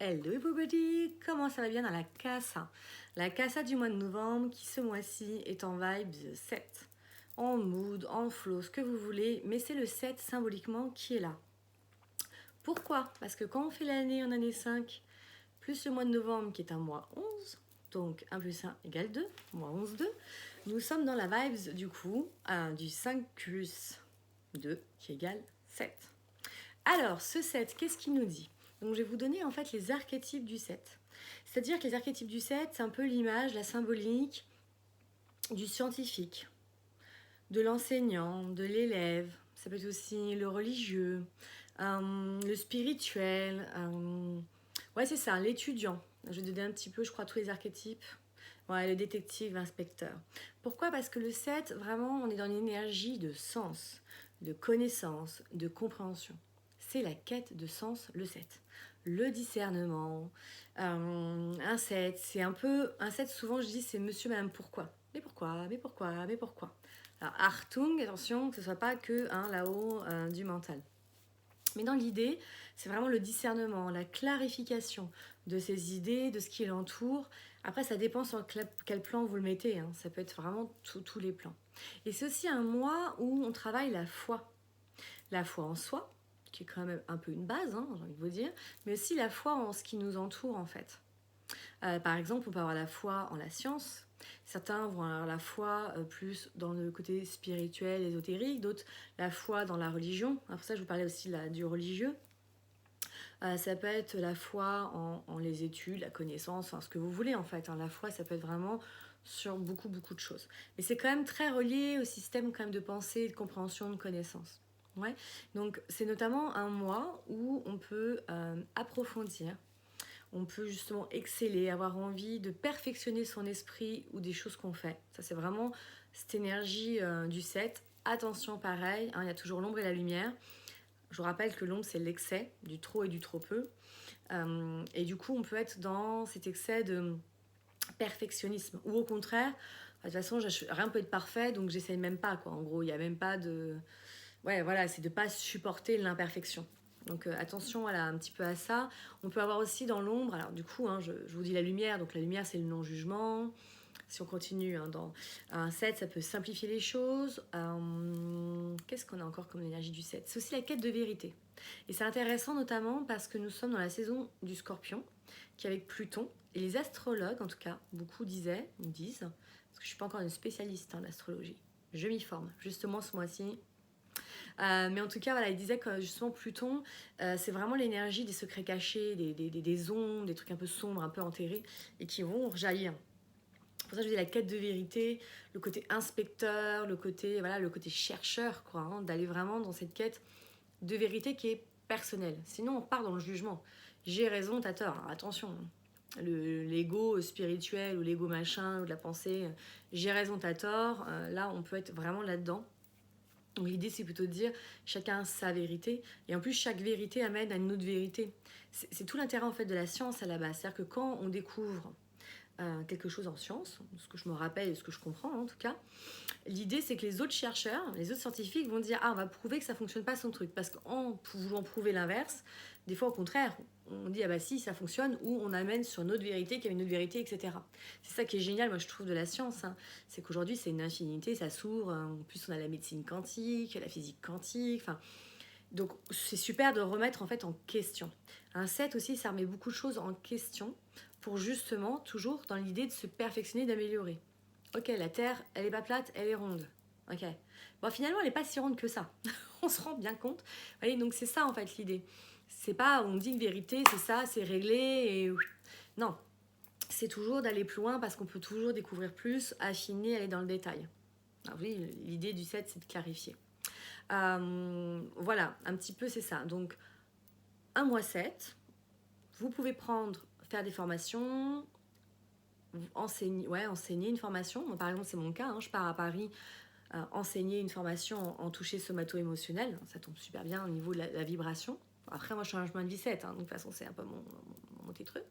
Hello everybody, comment ça va bien dans la casa? La casa du mois de novembre qui ce mois-ci est en vibes 7, en mood, en flow, ce que vous voulez, mais c'est le 7 symboliquement qui est là. Pourquoi? Parce que quand on fait l'année en année 5, plus le mois de novembre qui est un mois 11, donc 1 plus 1 égale 2, mois 11, 2, nous sommes dans la vibes du coup du 5 plus 2 qui égale 7. Alors, ce 7, qu'est-ce qu'il nous dit? Donc, je vais vous donner en fait les archétypes du 7. C'est-à-dire que les archétypes du 7, c'est un peu l'image, la symbolique du scientifique, de l'enseignant, de l'élève. Ça peut être aussi le religieux, le spirituel. Ouais, c'est ça, l'étudiant. Je vais donner un petit peu, je crois, tous les archétypes. Ouais, le détective, l'inspecteur. Pourquoi? Parce que le 7, vraiment, on est dans une énergie de sens, de connaissance, de compréhension. C'est la quête de sens, le 7. Le discernement, un 7, c'est un peu... Un 7, souvent, je dis, c'est monsieur, madame, pourquoi? Mais pourquoi? Mais pourquoi? Mais pourquoi? Alors, Hartung, attention, que ce ne soit pas que là-haut du mental. Mais dans l'idée, c'est vraiment le discernement, la clarification de ses idées, de ce qui l'entoure. Après, ça dépend sur quel plan vous le mettez. Hein. Ça peut être vraiment tous les plans. Et c'est aussi un mois où on travaille la foi. La foi en soi, qui est quand même un peu une base, hein, j'ai envie de vous dire, mais aussi la foi en ce qui nous entoure, en fait. Par exemple, on peut avoir la foi en la science. Certains vont avoir la foi plus dans le côté spirituel, ésotérique, d'autres la foi dans la religion. Pour ça, je vous parlais aussi du religieux. Ça peut être la foi en les études, la connaissance, enfin, ce que vous voulez en fait. Hein. La foi, ça peut être vraiment sur beaucoup de choses. Mais c'est quand même très relié au système quand même de pensée, de compréhension, de connaissance. Ouais. Donc c'est notamment un mois où on peut approfondir, on peut justement exceller, avoir envie de perfectionner son esprit ou des choses qu'on fait. Ça, c'est vraiment cette énergie du 7. Attention, pareil, hein, il y a toujours l'ombre et la lumière. Je vous rappelle que l'ombre, c'est l'excès, du trop et du trop peu. Et du coup, on peut être dans cet excès de perfectionnisme. Ou au contraire, de toute façon, rien peut être parfait, donc j'essaye même pas, quoi. En gros, il n'y a même pas de... Ouais, voilà, c'est de ne pas supporter l'imperfection. Donc attention voilà, un petit peu à ça. On peut avoir aussi dans l'ombre, alors du coup, hein, je vous dis la lumière, donc la lumière c'est le non-jugement. Si on continue dans un 7, ça peut simplifier les choses. Qu'est-ce qu'on a encore comme énergie du 7? C'est aussi la quête de vérité. Et c'est intéressant notamment parce que nous sommes dans la saison du Scorpion, qui est avec Pluton. Et les astrologues, en tout cas, beaucoup disent, parce que je ne suis pas encore une spécialiste d'astrologie, je m'y forme justement ce mois-ci. Mais en tout cas, voilà, il disait que justement Pluton, c'est vraiment l'énergie des secrets cachés, des ondes, des trucs un peu sombres, un peu enterrés, et qui vont rejaillir. Pour ça, je dis la quête de vérité, le côté inspecteur, le côté chercheur, quoi, hein, d'aller vraiment dans cette quête de vérité qui est personnelle. Sinon, on part dans le jugement. J'ai raison, t'as tort. Alors, attention, l'ego spirituel ou l'ego machin ou de la pensée, j'ai raison, t'as tort. Là, on peut être vraiment là-dedans. Donc l'idée, c'est plutôt de dire chacun sa vérité. Et en plus, chaque vérité amène à une autre vérité. C'est tout l'intérêt en fait de la science à la base. C'est-à-dire que quand on découvre quelque chose en science, ce que je me rappelle et ce que je comprends en tout cas, l'idée c'est que les autres chercheurs, les autres scientifiques vont dire on va prouver que ça fonctionne pas son truc, parce qu'en voulant prouver l'inverse, des fois au contraire, on dit bah si ça fonctionne, ou on amène sur une autre vérité qui a une autre vérité, etc. C'est ça qui est génial, moi je trouve de la science, hein. C'est qu'aujourd'hui c'est une infinité, ça s'ouvre, en plus on a la médecine quantique, la physique quantique, enfin... Donc c'est super de remettre en fait en question. Un 7 aussi, ça remet beaucoup de choses en question pour justement, toujours dans l'idée de se perfectionner, d'améliorer. Ok, la Terre, elle est pas plate, elle est ronde. Ok. Bon, finalement, elle est pas si ronde que ça. On se rend bien compte. Vous voyez, donc c'est ça en fait l'idée. C'est pas, on dit une vérité, c'est ça, c'est réglé et... Non, c'est toujours d'aller plus loin parce qu'on peut toujours découvrir plus, affiner, aller dans le détail. Alors oui, l'idée du 7, c'est de clarifier. Voilà, un petit peu c'est ça. Donc, un mois 7, vous pouvez faire des formations, enseigner une formation. Moi, par exemple, c'est mon cas, hein, je pars à Paris enseigner une formation en toucher somato-émotionnel. Ça tombe super bien au niveau de la vibration. Après, moi, je suis un chemin de vie 7, hein, donc de toute façon, c'est un peu mon petit truc.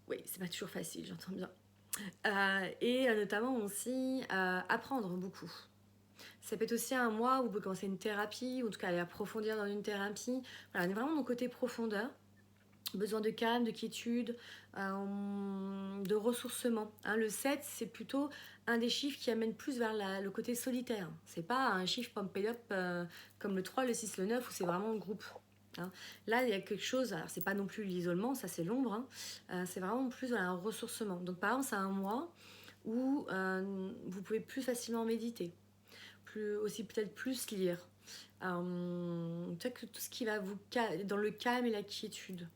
Oui, c'est pas toujours facile, j'entends bien. Et notamment aussi apprendre beaucoup. Ça peut être aussi un mois où vous pouvez commencer une thérapie, ou en tout cas aller approfondir dans une thérapie. Voilà, on est vraiment dans le côté profondeur. besoin de calme, de quiétude, de ressourcement. Hein, le 7, c'est plutôt un des chiffres qui amène plus vers le côté solitaire. C'est pas un chiffre pump it up comme le 3, le 6, le 9, où c'est vraiment le groupe. Hein. Là, il y a quelque chose, alors c'est pas non plus l'isolement, ça c'est l'ombre, c'est vraiment plus voilà, un ressourcement. Donc par exemple, c'est un mois où vous pouvez plus facilement méditer, aussi peut-être plus lire. Peut-être que tout ce qui va vous dans le calme et la quiétude.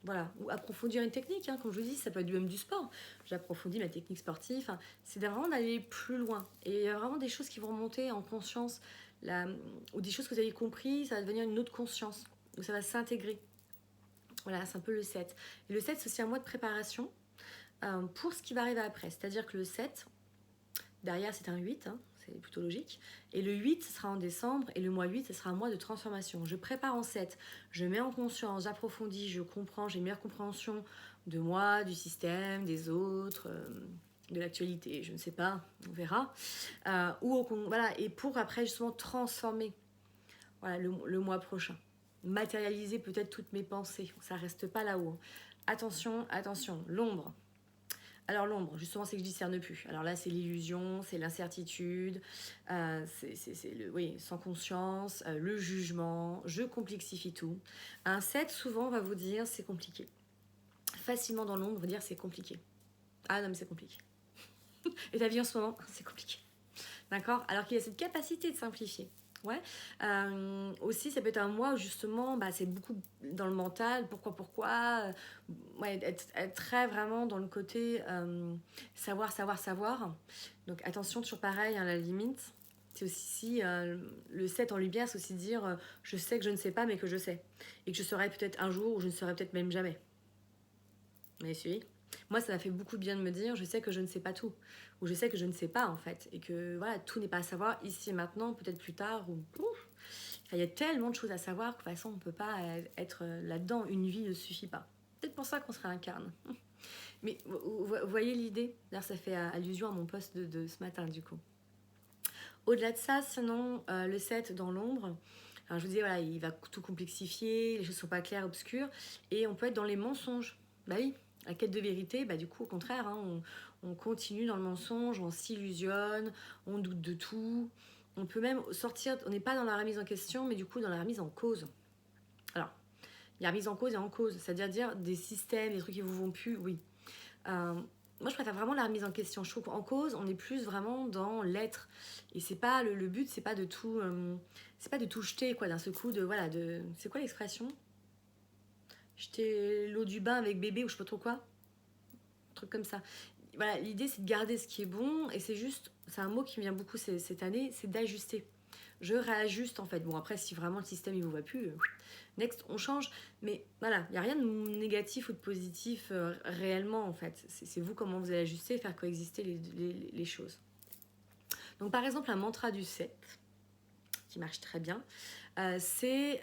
Voilà, ou approfondir une technique, comme je vous dis, ça peut être même du sport. J'approfondis ma technique sportive. Enfin, c'est vraiment d'aller plus loin. Et il y a vraiment des choses qui vont remonter en conscience, ou des choses que vous avez compris, ça va devenir une autre conscience, où ça va s'intégrer. Voilà, c'est un peu le 7. Et le 7, c'est aussi un mois de préparation pour ce qui va arriver après. C'est-à-dire que le 7, derrière, c'est un 8, c'est plutôt logique. Et le 8, ce sera en décembre. Et le mois 8, ce sera un mois de transformation. Je prépare en 7, je mets en conscience, j'approfondis, je comprends, j'ai une meilleure compréhension de moi, du système, des autres, de l'actualité, je ne sais pas, on verra. Voilà, et pour après justement transformer voilà, le mois prochain. Matérialiser peut-être toutes mes pensées. Ça ne reste pas là-haut. Attention, attention, l'ombre. Alors l'ombre, justement, c'est que je discerne plus. Alors là, c'est l'illusion, c'est l'incertitude, oui, sans conscience, le jugement, je complexifie tout. Un 7, souvent, va vous dire c'est compliqué. Facilement dans l'ombre, vous dire c'est compliqué. Ah non, mais c'est compliqué. Et ta vie en ce moment, c'est compliqué. D'accord? Alors qu'il y a cette capacité de simplifier. Ouais. Aussi, ça peut être un mois où justement, c'est beaucoup dans le mental. Pourquoi ouais, être très vraiment dans le côté savoir. Donc attention, toujours pareil, la limite. C'est aussi le 7 en lumière, c'est aussi dire je sais que je ne sais pas, mais que je sais. Et que je saurai peut-être un jour ou je ne saurai peut-être même jamais. Vous m'avez suivi? Moi, ça m'a fait beaucoup de bien de me dire je sais que je ne sais pas tout. Ou je sais que je ne sais pas en fait. Et que voilà, tout n'est pas à savoir ici et maintenant, peut-être plus tard. Ou il y a tellement de choses à savoir que de toute façon, on ne peut pas être là-dedans. Une vie ne suffit pas. Peut-être pour ça qu'on se réincarne. Mais vous voyez l'idée? D'ailleurs, ça fait allusion à mon post de ce matin du coup. Au-delà de ça, sinon, le 7 dans l'ombre, alors je vous dis, voilà, il va tout complexifier, les choses ne sont pas claires, obscures, et on peut être dans les mensonges. Bah oui, la quête de vérité, du coup, au contraire, on continue dans le mensonge, on s'illusionne, on doute de tout. On peut même sortir, on n'est pas dans la remise en question, mais du coup dans la remise en cause. Alors, il y a remise en cause et en cause, c'est-à-dire dire des systèmes, des trucs qui vous vont plus, oui. Moi, je préfère vraiment la remise en question. Je trouve qu'en cause, on est plus vraiment dans l'être. Et c'est pas le but, c'est pas de tout, c'est pas de tout jeter quoi d'un seul coup. C'est quoi l'expression? Jeter l'eau du bain avec bébé ou je sais pas trop quoi. Un truc comme ça. Voilà, l'idée c'est de garder ce qui est bon et c'est un mot qui me vient beaucoup cette année, c'est d'ajuster. Je réajuste en fait. Bon après si vraiment le système il vous va plus, next on change. Mais voilà, il n'y a rien de négatif ou de positif réellement en fait. C'est vous comment vous allez ajuster et faire coexister les choses. Donc par exemple un mantra du 7 qui marche très bien, c'est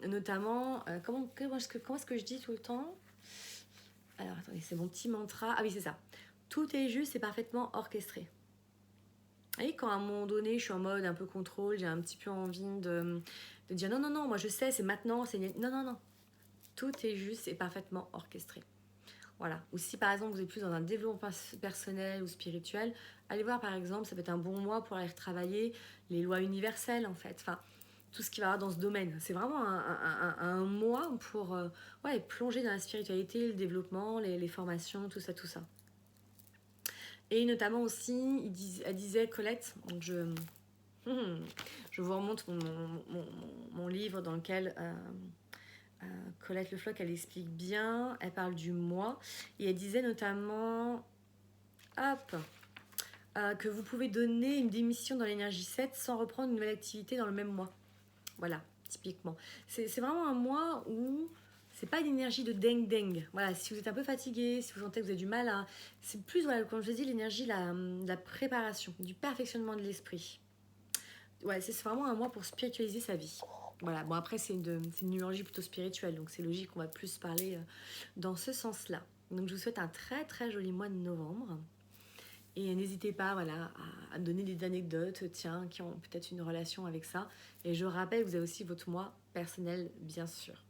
notamment, comment est-ce que je dis tout le temps? Alors attendez, c'est mon petit mantra. Ah oui, c'est ça. Tout est juste et parfaitement orchestré. Et quand à un moment donné, je suis en mode un peu contrôle, j'ai un petit peu envie de dire non, moi je sais, c'est maintenant, c'est... Non. Tout est juste et parfaitement orchestré. Voilà. Ou si par exemple vous êtes plus dans un développement personnel ou spirituel, allez voir par exemple, ça peut être un bon mois pour aller retravailler les lois universelles en fait. Enfin, tout ce qui va y avoir dans ce domaine. C'est vraiment un mois pour plonger dans la spiritualité, le développement, les formations, tout ça. Et notamment aussi, elle disait Colette, donc je vous remonte mon livre dans lequel Colette Le Floch, elle explique bien, elle parle du moi, et elle disait notamment, que vous pouvez donner une démission dans l'énergie 7 sans reprendre une nouvelle activité dans le même mois. Voilà, typiquement. C'est vraiment un mois où c'est pas une énergie de deng. Voilà, si vous êtes un peu fatigué, si vous sentez que vous avez du mal à... C'est plus, voilà, comme je vous ai dit, l'énergie de la préparation, du perfectionnement de l'esprit. Ouais, c'est vraiment un mois pour spiritualiser sa vie. Voilà, bon après c'est une numérologie plutôt spirituelle, donc c'est logique qu'on va plus parler dans ce sens-là. Donc je vous souhaite un très très joli mois de novembre. Et n'hésitez pas à donner des anecdotes, qui ont peut-être une relation avec ça. Et je rappelle que vous avez aussi votre moi personnel, bien sûr.